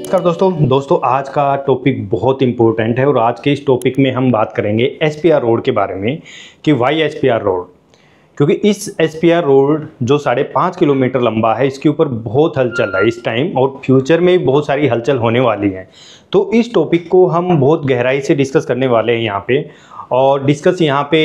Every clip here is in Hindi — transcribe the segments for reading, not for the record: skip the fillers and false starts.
नमस्कार दोस्तों आज का टॉपिक बहुत इम्पोर्टेंट है और आज के इस टॉपिक में हम बात करेंगे एसपीआर रोड के बारे में कि वाई एसपीआर रोड। क्योंकि इस एसपीआर रोड जो 5.5 किलोमीटर लंबा है, इसके ऊपर बहुत हलचल है इस टाइम और फ्यूचर में भी बहुत सारी हलचल होने वाली है। तो इस टॉपिक को हम बहुत गहराई से डिस्कस करने वाले हैं यहाँ पे। और डिस्कस यहाँ पे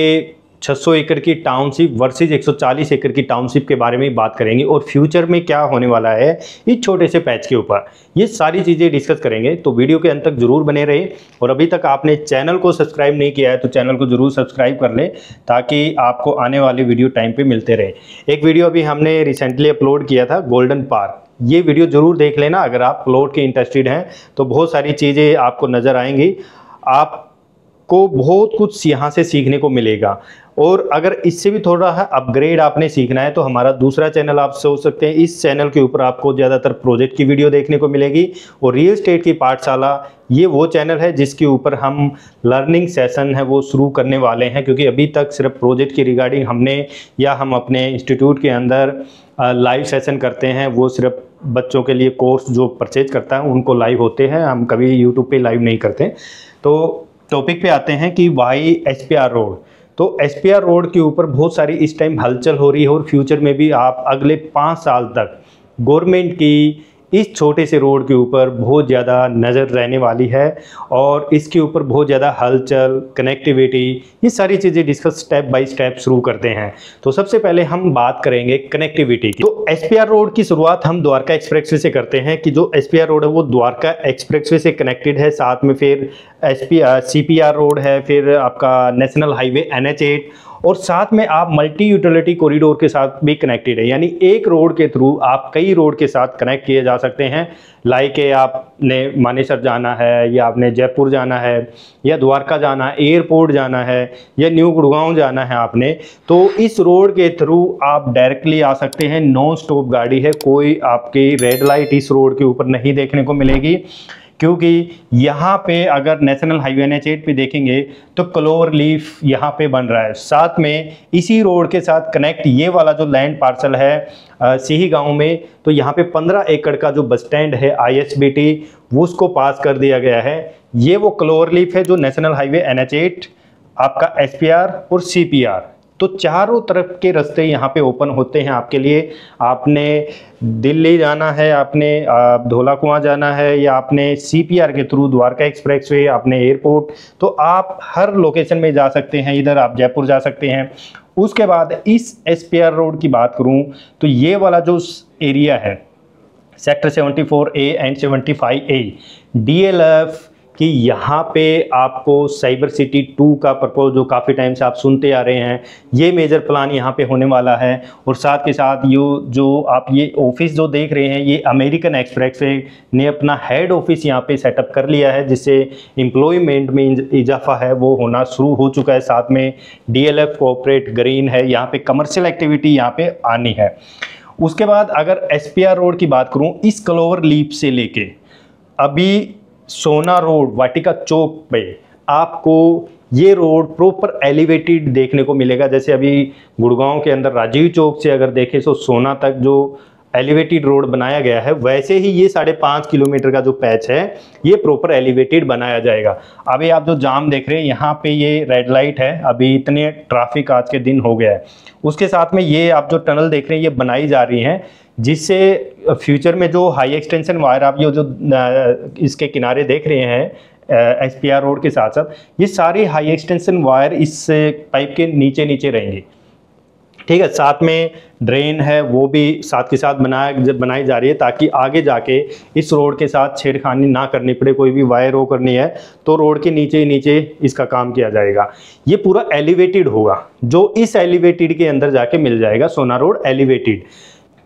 600 एकड़ की टाउनशिप वर्सेज 140 एकड़ की टाउनशिप के बारे में बात करेंगे और फ्यूचर में क्या होने वाला है इस छोटे से पैच के ऊपर, ये सारी चीज़ें डिस्कस करेंगे। तो वीडियो के अंत तक जरूर बने रहे और अभी तक आपने चैनल को सब्सक्राइब नहीं किया है तो चैनल को जरूर सब्सक्राइब कर लें ताकि आपको आने वाली वीडियो टाइम पे मिलते रहे। एक वीडियो अभी हमने रिसेंटली अपलोड किया था गोल्डन पार्क, ये वीडियो जरूर देख लेना अगर आप प्लॉट के इंटरेस्टेड हैं तो बहुत सारी चीज़ें आपको नज़र आएंगी, आपको बहुत कुछ यहाँ से सीखने को मिलेगा। और अगर इससे भी थोड़ा अपग्रेड आपने सीखना है तो हमारा दूसरा चैनल आप सोच सकते हैं। इस चैनल के ऊपर आपको ज़्यादातर प्रोजेक्ट की वीडियो देखने को मिलेगी और रियल एस्टेट की पाठशाला ये वो चैनल है जिसके ऊपर हम लर्निंग सेशन है वो शुरू करने वाले हैं। क्योंकि अभी तक सिर्फ प्रोजेक्ट की रिगार्डिंग हम अपने इंस्टीट्यूट के अंदर लाइव सेशन करते हैं, वो सिर्फ बच्चों के लिए कोर्स जो परचेज करता है उनको लाइव होते हैं, हम कभी यूट्यूब पे लाइव नहीं करते। तो टॉपिक पे आते हैं कि वाई एसपीआर रोड। तो एसपीआर रोड के ऊपर बहुत सारी इस टाइम हलचल हो रही है और फ्यूचर में भी आप अगले 5 साल तक गवर्नमेंट की इस छोटे से रोड के ऊपर बहुत ज़्यादा नज़र रहने वाली है और इसके ऊपर बहुत ज़्यादा हलचल, कनेक्टिविटी, ये सारी चीज़ें डिस्कस स्टेप बाय स्टेप शुरू करते हैं। तो सबसे पहले हम बात करेंगे कनेक्टिविटी की। तो एसपीआर रोड की शुरुआत हम द्वारका एक्सप्रेसवे से करते हैं कि जो एसपीआर रोड है वो द्वारका एक्सप्रेसवे से कनेक्टेड है, साथ में फिर सीपीआर रोड है, फिर आपका नेशनल हाईवे NH8 और साथ में आप मल्टी यूटिलिटी कॉरिडोर के साथ भी कनेक्टेड है। यानी एक रोड के थ्रू आप कई रोड के साथ कनेक्ट किए जा सकते हैं। लाइक आपने मानेसर जाना है या आपने जयपुर जाना है या द्वारका जाना है, एयरपोर्ट जाना है या न्यू गुड़गांव जाना है आपने, तो इस रोड के थ्रू आप डायरेक्टली आ सकते हैं। नॉन स्टॉप गाड़ी है, कोई आपकी रेड लाइट इस रोड के ऊपर नहीं देखने को मिलेगी। क्योंकि यहाँ पे अगर नेशनल हाईवे NH8 पे देखेंगे तो क्लोवर लीफ यहाँ पे बन रहा है। साथ में इसी रोड के साथ कनेक्ट ये वाला जो लैंड पार्सल है सिही गांव में, तो यहाँ पे 15 एकड़ का जो बस स्टैंड है ISBT वो उसको पास कर दिया गया है। ये वो क्लोवर लीफ है जो नेशनल हाईवे NH8, आपका SPR और CPR, तो चारों तरफ के रास्ते यहाँ पे ओपन होते हैं आपके लिए। आपने दिल्ली जाना है, आपने धौला कुआं जाना है या आपने CPR के थ्रू द्वारका एक्सप्रेसवे, आपने एयरपोर्ट, तो आप हर लोकेशन में जा सकते हैं। इधर आप जयपुर जा सकते हैं। उसके बाद इस एसपीआर रोड की बात करूँ तो ये वाला जो एरिया है sector 74A and 75A DLF कि यहाँ पे आपको साइबर सिटी 2 का प्रपोज जो काफ़ी टाइम से आप सुनते आ रहे हैं, ये मेजर प्लान यहाँ पे होने वाला है। और साथ के साथ जो आप ये ऑफिस जो देख रहे हैं, ये अमेरिकन एक्सप्रेसवे ने अपना हेड ऑफिस यहाँ पे सेटअप कर लिया है, जिससे एम्प्लॉयमेंट में इजाफा है वो होना शुरू हो चुका है। साथ में DLF कोऑपरेट ग्रीन है, यहाँ पे कमर्शियल एक्टिविटी यहाँ पे आनी है। उसके बाद अगर एसपीआर रोड की बात करूँ, इस क्लोवर लीप से लेके अभी सोना रोड वाटिका चौक पे आपको ये रोड प्रॉपर एलिवेटेड देखने को मिलेगा। जैसे अभी गुड़गांव के अंदर राजीव चौक से अगर देखें तो सोना तक जो एलिवेटेड रोड बनाया गया है, वैसे ही ये 5.5 किलोमीटर का जो पैच है ये प्रॉपर एलिवेटेड बनाया जाएगा। अभी आप जो जाम देख रहे हैं यहाँ पे, ये रेड लाइट है, अभी इतने ट्रैफिक आज के दिन हो गया है। उसके साथ में ये आप जो टनल देख रहे हैं ये बनाई जा रही हैं, जिससे फ्यूचर में जो हाई एक्सटेंशन वायर आप ये जो इसके किनारे देख रहे हैं एसपीआर रोड के साथ साथ, ये सारी हाई एक्सटेंशन वायर इस पाइप के नीचे नीचे रहेंगी। ठीक है, साथ में ड्रेन है वो भी साथ के साथ बनाई जा रही है ताकि आगे जाके इस रोड के साथ छेड़खानी ना करनी पड़े। कोई भी वायर रो करनी है तो रोड के नीचे नीचे इसका काम किया जाएगा। ये पूरा एलिवेटेड होगा, जो इस एलिवेटेड के अंदर जाके मिल जाएगा सोना रोड एलिवेटेड।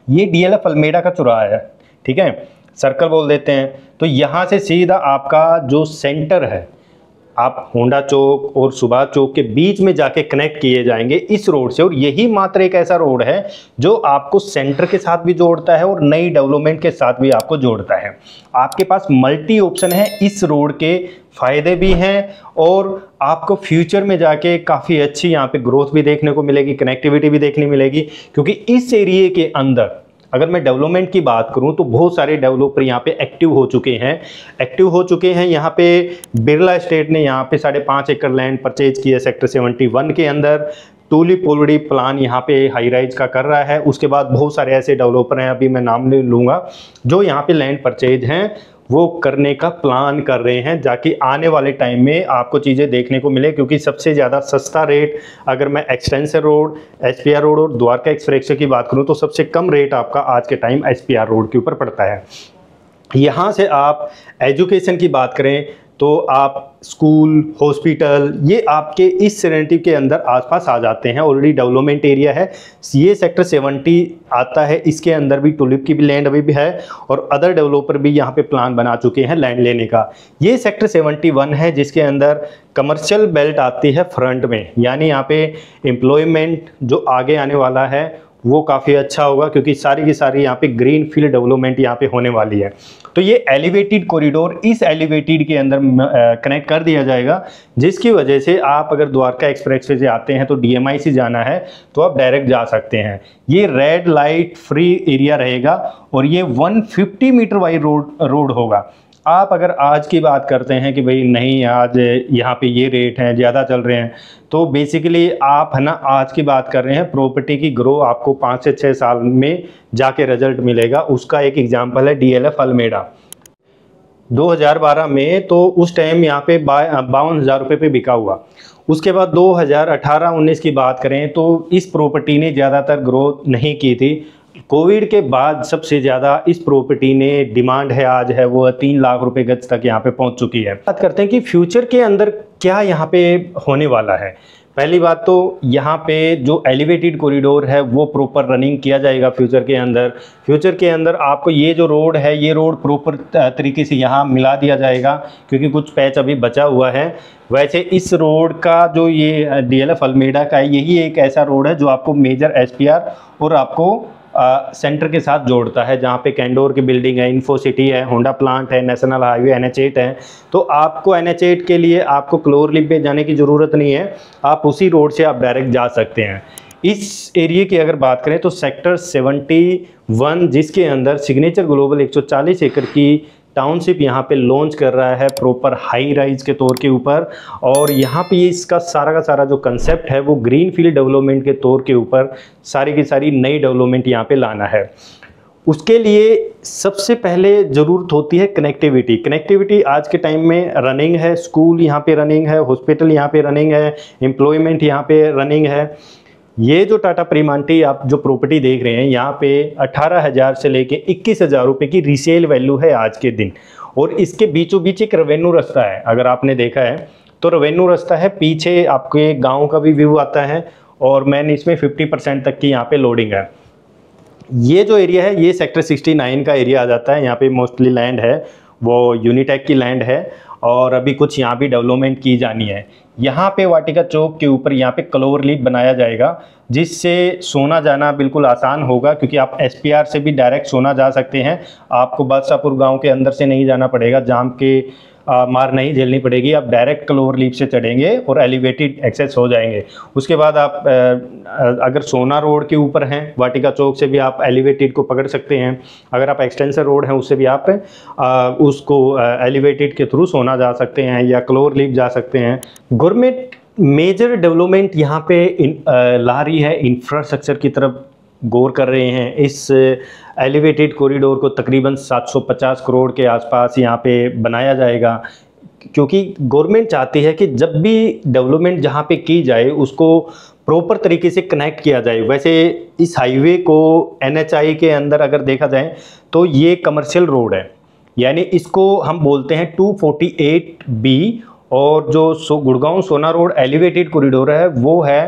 ये DLF अल्मेडा का चौराहा है, ठीक है, सर्कल बोल देते हैं। तो यहाँ से सीधा आपका जो सेंटर है, आप होंडा चौक और सुभाष चौक के बीच में जाके कनेक्ट किए जाएंगे इस रोड से। और यही मात्र एक ऐसा रोड है जो आपको सेंटर के साथ भी जोड़ता है और नई डेवलपमेंट के साथ भी आपको जोड़ता है। आपके पास मल्टी ऑप्शन है, इस रोड के फ़ायदे भी हैं और आपको फ्यूचर में जाके काफ़ी अच्छी यहाँ पे ग्रोथ भी देखने को मिलेगी, कनेक्टिविटी भी देखने मिलेगी। क्योंकि इस एरिए के अंदर अगर मैं डेवलपमेंट की बात करूं तो बहुत सारे डेवलपर यहाँ पे एक्टिव हो चुके हैं। यहाँ पे बिरला एस्टेट ने यहाँ पे 5.5 एकड़ लैंड परचेज किया सेक्टर 71 के अंदर। टूलिप ऑलरेडी प्लान यहाँ पे हाई राइज का कर रहा है। उसके बाद बहुत सारे ऐसे डेवलपर हैं, अभी मैं नाम नहीं लूँगा, जो यहाँ पे लैंड परचेज हैं वो करने का प्लान कर रहे हैं, जाकि आने वाले टाइम में आपको चीज़ें देखने को मिले। क्योंकि सबसे ज़्यादा सस्ता रेट अगर मैं एक्सटेंशन रोड, एसपीआर रोड और द्वारका एक्सप्रेस की बात करूं तो सबसे कम रेट आपका आज के टाइम एसपीआर रोड के ऊपर पड़ता है। यहाँ से आप एजुकेशन की बात करें तो आप स्कूल, हॉस्पिटल, ये आपके इस सेरेनिटी के अंदर आसपास आ जाते हैं। ऑलरेडी डेवलपमेंट एरिया है, ये सेक्टर 70 आता है, इसके अंदर भी टुलिप की भी लैंड अभी भी है और अदर डेवलपर भी यहाँ पे प्लान बना चुके हैं लैंड लेने का। ये सेक्टर 71 है जिसके अंदर कमर्शियल बेल्ट आती है फ्रंट में, यानी यहाँ पे एम्प्लॉयमेंट जो आगे आने वाला है वो काफ़ी अच्छा होगा, क्योंकि सारी की सारी यहाँ पे ग्रीन फील्ड डेवलपमेंट यहाँ पे होने वाली है। तो ये एलिवेटेड कॉरिडोर इस एलिवेटेड के अंदर कनेक्ट कर दिया जाएगा, जिसकी वजह से आप अगर द्वारका एक्सप्रेस से आते हैं तो डीएमआई से जाना है तो आप डायरेक्ट जा सकते हैं। ये रेड लाइट फ्री एरिया रहेगा और ये 150 मीटर वाइड रोड होगा। आप अगर आज की बात करते हैं कि भाई नहीं आज यहाँ पे ये रेट हैं, ज़्यादा चल रहे हैं, तो बेसिकली आप है ना आज की बात कर रहे हैं, प्रॉपर्टी की ग्रो आपको 5 से 6 साल में जाके रिजल्ट मिलेगा। उसका एक एग्जांपल है डीएलएफ अल्मेडा 2012 में, तो उस टाइम यहाँ पे 52,000 रुपये पे बिका हुआ। उसके बाद 2018-19 की बात करें तो इस प्रॉपर्टी ने ज़्यादातर ग्रोथ नहीं की थी। कोविड के बाद सबसे ज़्यादा इस प्रॉपर्टी ने डिमांड है, आज है वो 3 लाख रुपए गज तक यहाँ पे पहुँच चुकी है। बात करते हैं कि फ्यूचर के अंदर क्या यहाँ पे होने वाला है। पहली बात तो यहाँ पे जो एलिवेटेड कॉरिडोर है वो प्रॉपर रनिंग किया जाएगा फ्यूचर के अंदर आपको ये जो रोड है ये रोड प्रॉपर तरीके से यहाँ मिला दिया जाएगा, क्योंकि कुछ पैच अभी बचा हुआ है। वैसे इस रोड का जो ये डीएलएफ अल्मेडा का है, यही एक ऐसा रोड है जो आपको मेजर एसपीआर और आपको सेंटर के साथ जोड़ता है, जहाँ पे कैंडोर की बिल्डिंग है, इन्फो सिटी है, होंडा प्लांट है, नेशनल हाईवे NH8 है। तो आपको NH8 के लिए आपको क्लोरलिप पे जाने की ज़रूरत नहीं है, आप उसी रोड से आप डायरेक्ट जा सकते हैं। इस एरिया की अगर बात करें तो सेक्टर 71 जिसके अंदर सिग्नेचर ग्लोबल 140 एकड़ की टाउनशिप यहाँ पे लॉन्च कर रहा है प्रॉपर हाई राइज के तौर के ऊपर, और यहाँ पे इसका सारा का सारा जो कंसेप्ट है वो ग्रीन फील्ड डेवलपमेंट के तौर के ऊपर सारी की सारी नई डेवलपमेंट यहाँ पे लाना है। उसके लिए सबसे पहले ज़रूरत होती है कनेक्टिविटी आज के टाइम में रनिंग है, स्कूल यहाँ पे रनिंग है, हॉस्पिटल यहाँ पे रनिंग है, एम्प्लॉयमेंट यहाँ पे रनिंग है। ये जो टाटा प्रीमांटी आप जो प्रॉपर्टी देख रहे हैं यहाँ पे 18,000 से लेके 21,000 रुपये की रीसेल वैल्यू है आज के दिन, और इसके बीचों बीच एक रेवेन्यू रास्ता है। अगर आपने देखा है तो रेवेन्यू रास्ता है, पीछे आपके गांव का भी व्यू आता है और मैंने इसमें 50% तक की यहाँ पे लोडिंग है। ये जो एरिया है ये सेक्टर 69 का एरिया आ जाता है। यहाँ पे मोस्टली लैंड है वो यूनिटेक की लैंड है और अभी कुछ यहाँ भी डेवलपमेंट की जानी है। यहाँ पे वाटिका चौक के ऊपर यहाँ पे क्लोवर लीफ बनाया जाएगा, जिससे सोना जाना बिल्कुल आसान होगा, क्योंकि आप एसपीआर से भी डायरेक्ट सोना जा सकते हैं। आपको बादशाहपुर गांव के अंदर से नहीं जाना पड़ेगा, जाम के मार नहीं झेलनी पड़ेगी, आप डायरेक्ट क्लोवर लीफ से चढ़ेंगे और एलिवेटेड एक्सेस हो जाएंगे। उसके बाद आप अगर सोना रोड के ऊपर हैं वाटिका चौक से भी आप एलिवेटेड को पकड़ सकते हैं। अगर आप एक्सटेंशन रोड हैं उससे भी आप उसको एलिवेटेड के थ्रू सोना जा सकते हैं या क्लोवर लीफ जा सकते हैं। गवर्नमेंट मेजर डेवलपमेंट यहाँ पे ला रही है, इंफ्रास्ट्रक्चर की तरफ गौर कर रहे हैं। इस एलिवेटेड कॉरिडोर को तकरीबन 750 करोड़ के आसपास यहाँ पे बनाया जाएगा, क्योंकि गवर्नमेंट चाहती है कि जब भी डेवलपमेंट जहाँ पे की जाए उसको प्रॉपर तरीके से कनेक्ट किया जाए। वैसे इस हाईवे को NHI के अंदर अगर देखा जाए तो ये कमर्शियल रोड है, यानी इसको हम बोलते हैं 248B, और जो गुड़गांव सोना रोड एलिवेटेड कॉरिडोर है वो है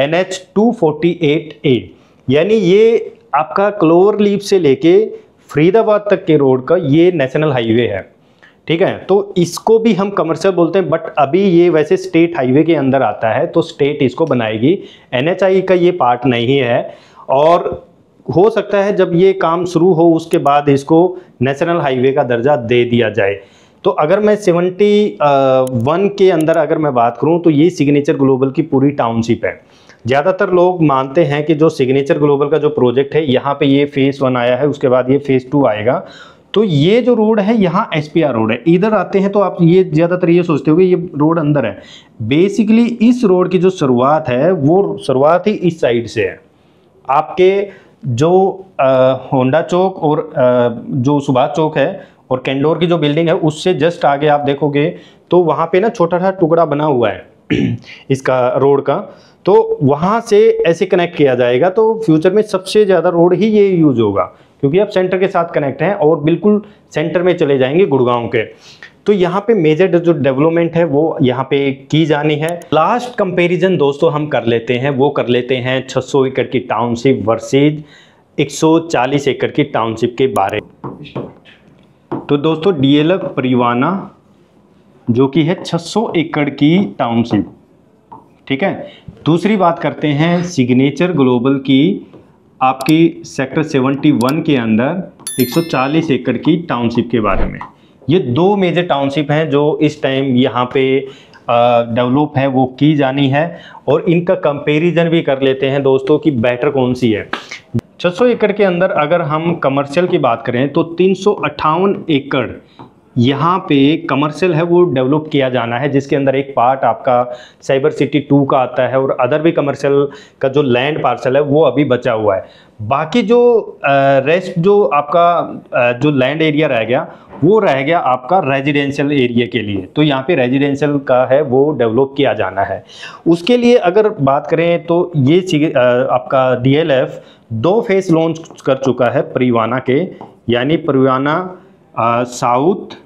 NH 248A। यानी ये आपका क्लोवर लीफ से लेके फरीदाबाद तक के रोड का ये नेशनल हाईवे है, ठीक है। तो इसको भी हम कमर्शियल बोलते हैं, बट अभी ये वैसे स्टेट हाईवे के अंदर आता है तो स्टेट इसको बनाएगी, NHI का ये पार्ट नहीं है। और हो सकता है जब ये काम शुरू हो उसके बाद इसको नेशनल हाईवे का दर्जा दे दिया जाए। तो अगर मैं 71 के अंदर अगर मैं बात करूं तो ये सिग्नेचर ग्लोबल की पूरी टाउनशिप है। ज़्यादातर लोग मानते हैं कि जो सिग्नेचर ग्लोबल का जो प्रोजेक्ट है यहाँ पे ये फेज़ 1 आया है, उसके बाद ये फेज़ 2 आएगा। तो ये जो रोड है यहाँ SPR रोड है। इधर आते हैं तो आप ये ज़्यादातर ये सोचते हो कि ये रोड अंदर है। बेसिकली इस रोड की जो शुरुआत है वो शुरुआत ही इस साइड से है। आपके जो होंडा चौक और जो सुभाष चौक है और कैंडोर की जो बिल्डिंग है उससे जस्ट आगे आप देखोगे तो वहाँ पे ना छोटा सा टुकड़ा बना हुआ है इसका रोड का, तो वहाँ से ऐसे कनेक्ट किया जाएगा। तो फ्यूचर में सबसे ज़्यादा रोड ही ये यूज होगा क्योंकि आप सेंटर के साथ कनेक्ट हैं और बिल्कुल सेंटर में चले जाएंगे गुड़गांव के। तो यहाँ पे मेजर जो डेवलपमेंट है वो यहाँ पे की जानी है। लास्ट कंपैरिजन दोस्तों हम कर लेते हैं, वो कर लेते हैं 600 एकड़ की टाउनशिप वर्सेज 140 एकड़ की टाउनशिप के बारे में। तो दोस्तों DLF परिवाना जो कि है 600 एकड़ की टाउनशिप, ठीक है। दूसरी बात करते हैं सिग्नेचर ग्लोबल की, आपकी सेक्टर 71 के अंदर 140 एकड़ की टाउनशिप के बारे में। ये दो मेजर टाउनशिप हैं जो इस टाइम यहाँ पे डेवलप है, वो की जानी है और इनका कंपैरिजन भी कर लेते हैं दोस्तों कि बेटर कौन सी है। 600 एकड़ के अंदर अगर हम कमर्शियल की बात करें तो 358 एकड़ यहाँ पे कमर्शियल है वो डेवलप किया जाना है, जिसके अंदर एक पार्ट आपका साइबर सिटी 2 का आता है और अदर भी कमर्शियल का जो लैंड पार्सल है वो अभी बचा हुआ है। बाकी जो रेस्ट जो आपका जो लैंड एरिया रह गया वो रह गया आपका रेजिडेंशियल एरिया के लिए। तो यहाँ पे रेजिडेंशियल का है वो डेवलप किया जाना है। उसके लिए अगर बात करें तो ये आपका DLF 2 फेस लॉन्च कर चुका है परिवाना के, यानी परिवाना साउथ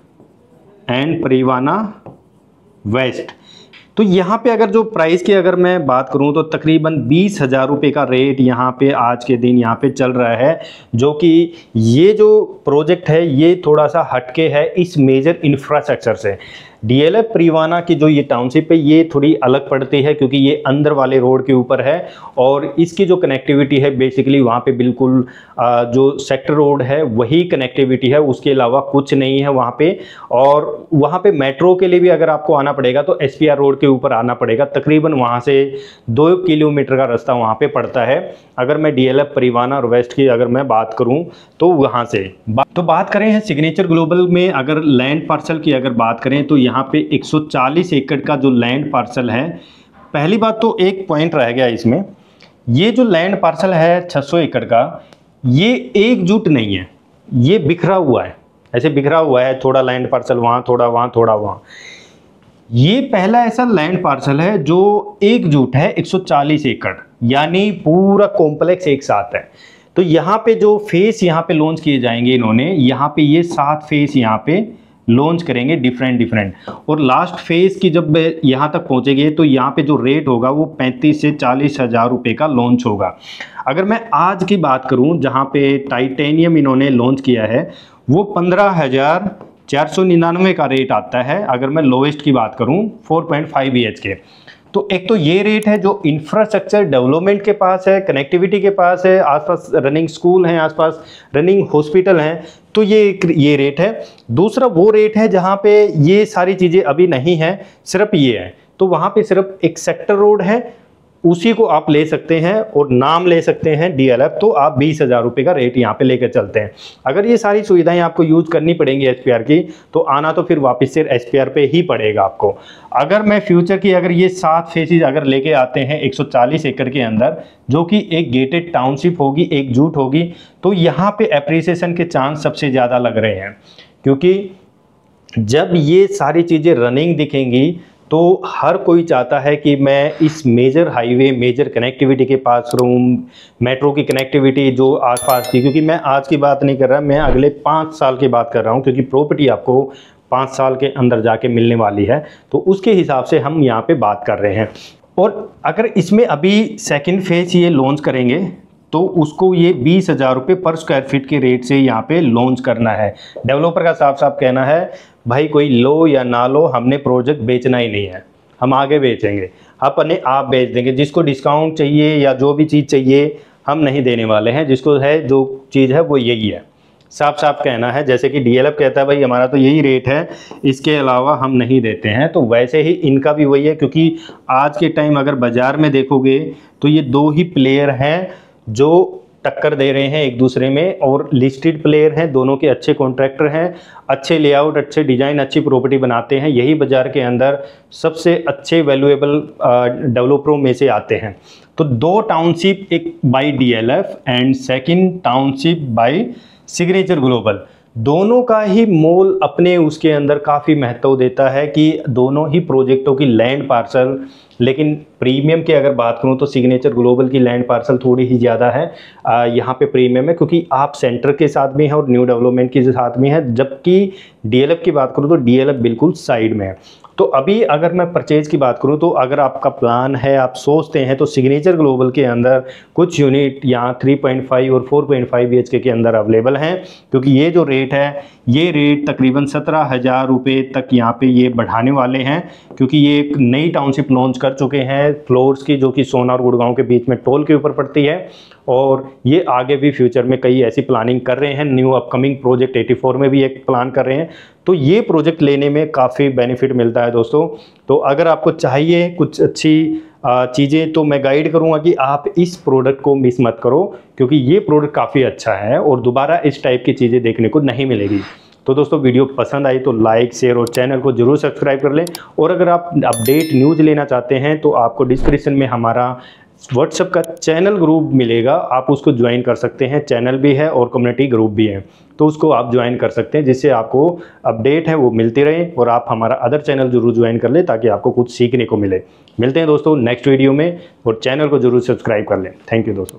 एंड परिवाना वेस्ट। तो यहाँ पे अगर जो प्राइस की अगर मैं बात करूँ तो तकरीबन 20,000 रुपये का रेट यहाँ पे आज के दिन यहाँ पे चल रहा है, जो कि ये जो प्रोजेक्ट है ये थोड़ा सा हटके है इस मेजर इंफ्रास्ट्रक्चर से। DLF परिवाना की जो ये टाउनशिप है ये थोड़ी अलग पड़ती है क्योंकि ये अंदर वाले रोड के ऊपर है और इसकी जो कनेक्टिविटी है बेसिकली वहाँ पे बिल्कुल जो सेक्टर रोड है वही कनेक्टिविटी है, उसके अलावा कुछ नहीं है वहाँ पे। और वहाँ पे मेट्रो के लिए भी अगर आपको आना पड़ेगा तो SPR रोड के ऊपर आना पड़ेगा, तकरीबन वहाँ से 2 किलोमीटर का रास्ता वहाँ पे पड़ता है। अगर मैं DLF परिवाना और वेस्ट की अगर मैं बात करूँ तो वहाँ से तो बात करें सिग्नेचर ग्लोबल में अगर लैंड पार्सल की अगर बात करें तो यहाँ पे 140 एकड़ का जो लैंड पार्सल है। पहली बात तो एक पॉइंट रह गया इसमें, ये जो लैंड पार्सल है 600 एकड़ का ये एकजुट नहीं है, ये बिखरा हुआ है, ऐसे बिखरा हुआ है, थोड़ा लैंड पार्सल वहाँ, थोड़ा वहाँ, थोड़ा वहाँ। ये पहला ऐसा लैंड पार्सल है जो एकजुट है 140 एकड़, यानी पूरा कॉम्प्लेक्स एक साथ है। तो यहाँ पे जो फेस यहाँ पे लॉन्च किए जाएंगे इन्होंने, यहाँ पे ये 7 फेस यहाँ पे लॉन्च करेंगे डिफरेंट और लास्ट फेज की जब यहाँ तक पहुँचेंगे तो यहाँ पे जो रेट होगा वो 35 से 40 हज़ार रुपये का लॉन्च होगा। अगर मैं आज की बात करूँ जहाँ पे टाइटेनियम इन्होंने लॉन्च किया है वो 15,499 का रेट आता है। अगर मैं लोवेस्ट की बात करूँ 4.5 BHK, तो एक तो ये रेट है जो इंफ्रास्ट्रक्चर डेवलपमेंट के पास है, कनेक्टिविटी के पास है, आसपास रनिंग स्कूल हैं, आसपास रनिंग हॉस्पिटल हैं, तो ये रेट है। दूसरा वो रेट है जहाँ पे ये सारी चीज़ें अभी नहीं हैं, सिर्फ ये है, तो वहाँ पे सिर्फ एक सेक्टर रोड है, उसी को आप ले सकते हैं और नाम ले सकते हैं DLF, तो आप 20,000 रुपये का रेट यहाँ पे लेकर चलते हैं। अगर ये सारी सुविधाएं आपको यूज करनी पड़ेंगी SPR की तो आना तो फिर वापस से SPR पे ही पड़ेगा आपको। अगर मैं फ्यूचर की अगर ये 7 फेसेज अगर लेके आते हैं 140 एकड़ के अंदर, जो कि एक गेटेड टाउनशिप होगी, एकजुट होगी, तो यहाँ पे एप्रिसिएशन के चांस सबसे ज़्यादा लग रहे हैं, क्योंकि जब ये सारी चीज़ें रनिंग दिखेंगी तो हर कोई चाहता है कि मैं इस मेजर हाईवे, मेजर कनेक्टिविटी के पास रहूँ, मेट्रो की कनेक्टिविटी जो आसपास की, क्योंकि मैं आज की बात नहीं कर रहा, मैं अगले 5 साल की बात कर रहा हूँ, क्योंकि प्रॉपर्टी आपको 5 साल के अंदर जाके मिलने वाली है, तो उसके हिसाब से हम यहाँ पे बात कर रहे हैं। और अगर इसमें अभी सेकेंड फेज ये लॉन्च करेंगे तो उसको ये 20,000 रुपये पर स्क्वायर फीट के रेट से यहाँ पे लॉन्च करना है। डेवलपर का साफ साफ कहना है भाई कोई लो या ना लो, हमने प्रोजेक्ट बेचना ही नहीं है, हम आगे बेचेंगे, अपने आप बेच देंगे, जिसको डिस्काउंट चाहिए या जो भी चीज़ चाहिए हम नहीं देने वाले हैं, जिसको है जो चीज़ है वो यही है। साफ साफ कहना है, जैसे कि डीएलएफ कहता है भाई हमारा तो यही रेट है, इसके अलावा हम नहीं देते हैं, तो वैसे ही इनका भी वही है। क्योंकि आज के टाइम अगर बाज़ार में देखोगे तो ये दो ही प्लेयर हैं जो टक्कर दे रहे हैं एक दूसरे में, और लिस्टेड प्लेयर हैं, दोनों के अच्छे कॉन्ट्रैक्टर हैं, अच्छे लेआउट, अच्छे डिज़ाइन, अच्छी प्रॉपर्टी बनाते हैं, यही बाज़ार के अंदर सबसे अच्छे वैल्यूएबल डेवलपरों में से आते हैं। तो दो टाउनशिप, एक by DLF and second township by signature global, दोनों का ही मोल अपने उसके अंदर काफ़ी महत्व देता है कि दोनों ही प्रोजेक्टों की लैंड पार्सल, लेकिन प्रीमियम की अगर बात करूं तो सिग्नेचर ग्लोबल की लैंड पार्सल थोड़ी ही ज़्यादा है यहाँ पे प्रीमियम है, क्योंकि आप सेंटर के साथ में है और न्यू डेवलपमेंट के साथ में है। जबकि डीएलएफ की बात करूं तो डीएलएफ बिल्कुल साइड में है। तो अभी अगर मैं परचेज की बात करूं तो अगर आपका प्लान है, आप सोचते हैं, तो सिग्नेचर ग्लोबल के अंदर कुछ यूनिट यहाँ 3.5 और 4.5 BHK के अंदर अवेलेबल हैं। क्योंकि ये जो रेट है, ये रेट तकरीबन 17,000 रुपये तक यहाँ पे ये बढ़ाने वाले हैं, क्योंकि ये एक नई टाउनशिप लॉन्च कर चुके हैं फ्लोर्स की, जो कि सोना और गुड़गांव के बीच में टोल के ऊपर पड़ती है। और ये आगे भी फ्यूचर में कई ऐसी प्लानिंग कर रहे हैं, न्यू अपकमिंग प्रोजेक्ट 84 में भी एक प्लान कर रहे हैं। तो ये प्रोजेक्ट लेने में काफ़ी बेनिफिट मिलता है दोस्तों। तो अगर आपको चाहिए कुछ अच्छी चीज़ें, तो मैं गाइड करूंगा कि आप इस प्रोडक्ट को मिस मत करो, क्योंकि ये प्रोडक्ट काफ़ी अच्छा है और दोबारा इस टाइप की चीज़ें देखने को नहीं मिलेगी। तो दोस्तों वीडियो पसंद आई तो लाइक, शेयर और चैनल को जरूर सब्सक्राइब कर लें। और अगर आप अपडेट न्यूज़ लेना चाहते हैं तो आपको डिस्क्रिप्शन में हमारा व्हाट्सएप का चैनल ग्रुप मिलेगा, आप उसको ज्वाइन कर सकते हैं। चैनल भी है और कम्युनिटी ग्रुप भी है, तो उसको आप ज्वाइन कर सकते हैं, जिससे आपको अपडेट है वो मिलती रहे। और आप हमारा अदर चैनल जरूर ज्वाइन कर लें ताकि आपको कुछ सीखने को मिले। मिलते हैं दोस्तों नेक्स्ट वीडियो में, और चैनल को जरूर सब्सक्राइब कर लें। थैंक यू दोस्तों।